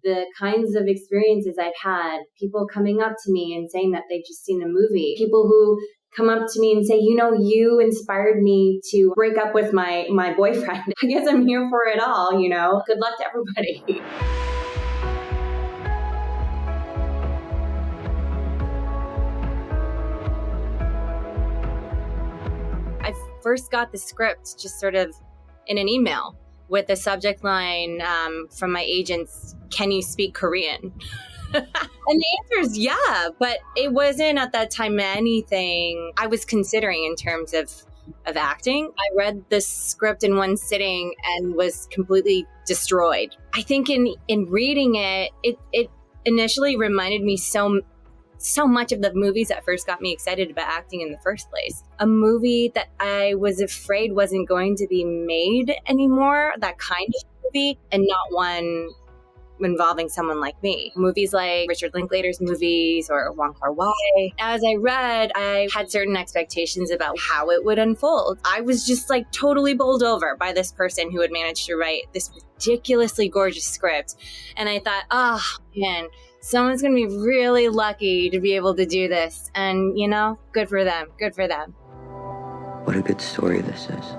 the kinds of experiences I've had, people coming up to me and saying that they've just seen the movie, people who come up to me and say, you inspired me to break up with my boyfriend. I guess I'm here for it all, Good luck to everybody. I first got the script just sort of in an email with the subject line from my agents, "Can you speak Korean?" And the answer is yeah, but it wasn't at that time anything I was considering in terms of acting. I read the script in one sitting and was completely destroyed. I think in reading it initially reminded me so much of the movies that first got me excited about acting in the first place. A movie that I was afraid wasn't going to be made anymore, that kind of movie, and not one involving someone like me. Movies like Richard Linklater's movies or Wong Kar-wai. As I read, I had certain expectations about how it would unfold. I was just like totally bowled over by this person who had managed to write this ridiculously gorgeous script. And I thought, oh man, someone's going to be really lucky to be able to do this. And, good for them. Good for them. What a good story this is.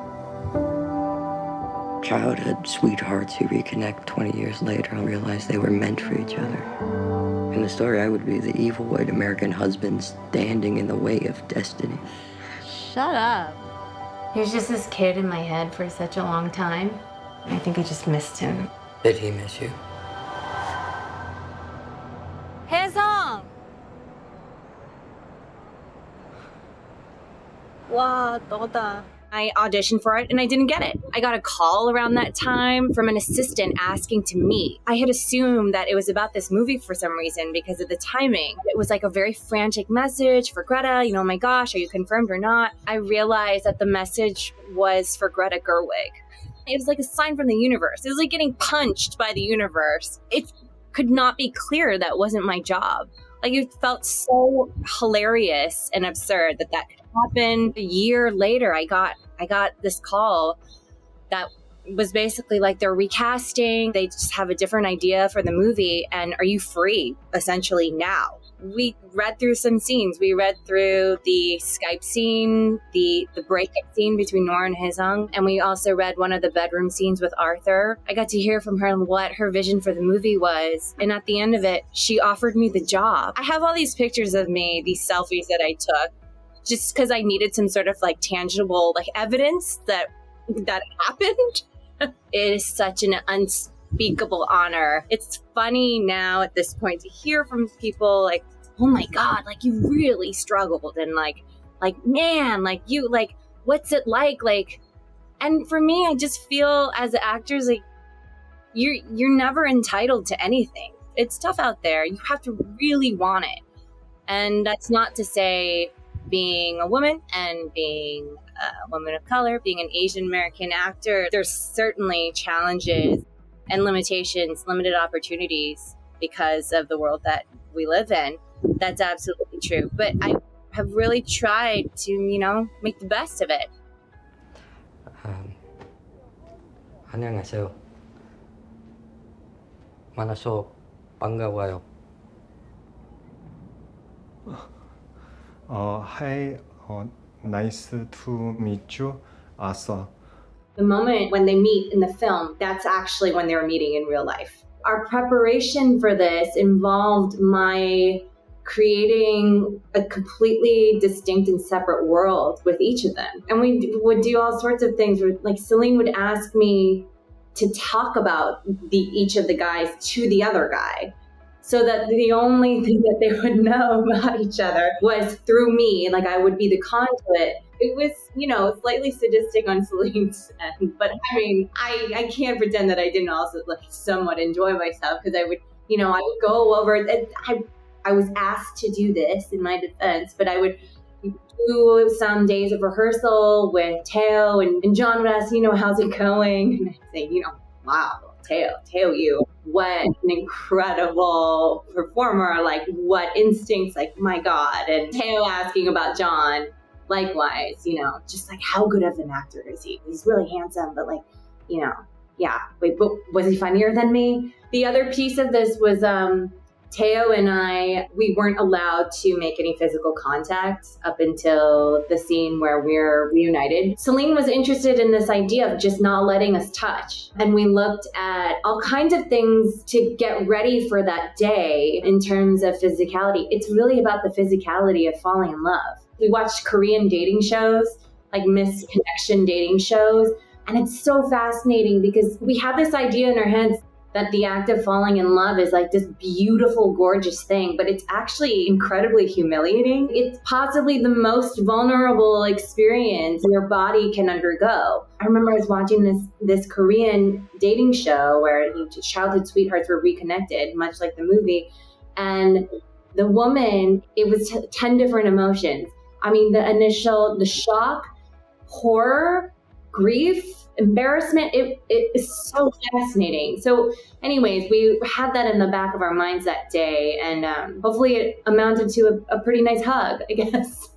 Childhood sweethearts who reconnect 20 years later and realize they were meant for each other. In the story, I would be the evil white American husband standing in the way of destiny. Shut up. He was just this kid in my head for such a long time. I think I just missed him. Did he miss you? Hae Sung! 와, 너다. I auditioned for it and I didn't get it. I got a call around that time from an assistant asking to meet. I had assumed that it was about this movie for some reason because of the timing. It was like a very frantic message for Greta, oh my gosh, are you confirmed or not? I realized that the message was for Greta Gerwig. It was like a sign from the universe. It was like getting punched by the universe. It could not be clearer that wasn't my job. Like, it felt so hilarious and absurd that could happen. A year later, I got this call that was basically like they're recasting. They just have a different idea for the movie. And are you free, essentially, now? We read through some scenes. We read through the Skype scene, the breakup scene between Nora and Hae Sung, and we also read one of the bedroom scenes with Arthur. I got to hear from her what her vision for the movie was, and at the end of it, she offered me the job. I have all these pictures of me, these selfies that I took, just because I needed some sort of like tangible like evidence that happened. It is such an unspeakable honor. It's funny now at this point to hear from people like, oh my God, like you really struggled and like man, like you, like what's it like? And for me, I just feel as actors, like you're never entitled to anything. It's tough out there. You have to really want it. And that's not to say being a woman and being a woman of color, being an Asian American actor, there's certainly challenges and limitations, limited opportunities because of the world that we live in. That's absolutely true. But I have really tried to, make the best of it. 안녕하세요. 만나서 반가워요. Hi, nice to meet you, Asa. The moment when they meet in the film, that's actually when they were meeting in real life. Our preparation for this involved my creating a completely distinct and separate world with each of them. And we would do all sorts of things. Like Celine would ask me to talk about each of the guys to the other guy, so that the only thing that they would know about each other was through me. Like I would be the conduit. It was, slightly sadistic on Celine's end, but I mean, I can't pretend that I didn't also somewhat enjoy myself, because I would go over. I was asked to do this in my defense, but I would do some days of rehearsal with Teo, and John would ask, how's it going? And I'd say, wow, Teo, you, what an incredible performer, like what instincts, like my God. And Teo asking about John, likewise, just like how good of an actor is he? He's really handsome, but yeah. Wait, but was he funnier than me? The other piece of this was Teo and I, we weren't allowed to make any physical contact up until the scene where we're reunited. Celine was interested in this idea of just not letting us touch. And we looked at all kinds of things to get ready for that day in terms of physicality. It's really about the physicality of falling in love. We watched Korean dating shows, like Miss Connection dating shows. And it's so fascinating because we have this idea in our heads that the act of falling in love is like this beautiful, gorgeous thing, but it's actually incredibly humiliating. It's possibly the most vulnerable experience your body can undergo. I remember I was watching this Korean dating show where childhood sweethearts were reconnected, much like the movie. And the woman, it was 10 different emotions. I mean, the shock, horror, grief, embarrassment, it is so fascinating. So anyways, we had that in the back of our minds that day, and hopefully it amounted to a pretty nice hug, I guess.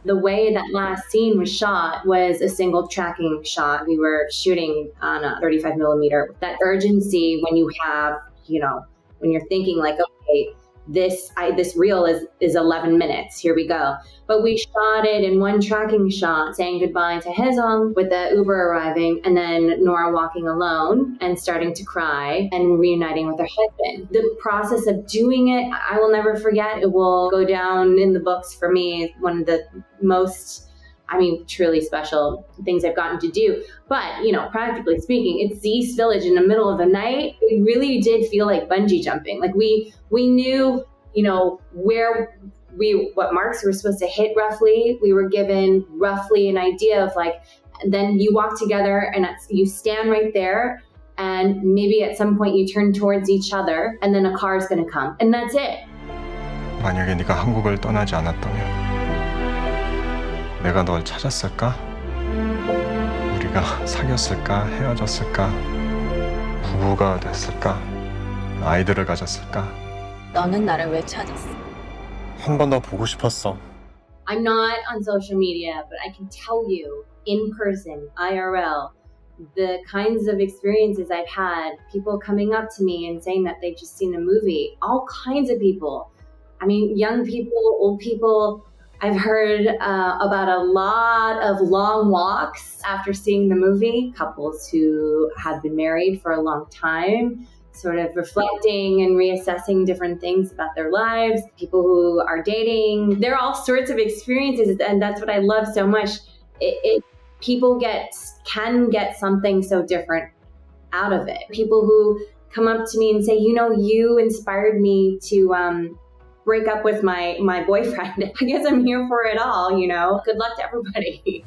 The way that last scene was shot was a single tracking shot. We were shooting on a 35 millimeter. That urgency when you have, when you're thinking like, okay, this reel is 11 minutes, here we go. But we shot it in one tracking shot, saying goodbye to Hae Sung with the Uber arriving, and then Nora walking alone and starting to cry and reuniting with her husband. The process of doing it, I will never forget. It will go down in the books for me, one of the most, truly special things I've gotten to do. But, practically speaking, it's the East Village in the middle of the night. It really did feel like bungee jumping. Like we knew, what marks we were supposed to hit roughly. We were given roughly an idea of like, then you walk together and you stand right there. And maybe at some point you turn towards each other and then a car is going to come. And that's it. 만약에 네가 한국을 떠나지 않았다면 내가 널 찾았을까? 우리가 사귀었을까? 헤어졌을까? 부부가 됐을까? 아이들을 가졌을까? 너는 나를 왜 찾았어? 한 번 더 보고 싶었어. I'm not on social media, but I can tell you in person, IRL, the kinds of experiences I've had, people coming up to me and saying that they've just seen the movie, all kinds of people. Young people, old people. I've heard about a lot of long walks after seeing the movie, couples who have been married for a long time, sort of reflecting and reassessing different things about their lives, people who are dating. There are all sorts of experiences, and that's what I love so much. People can get something so different out of it. People who come up to me and say, you inspired me to break up with my boyfriend. I guess I'm here for it all, Good luck to everybody.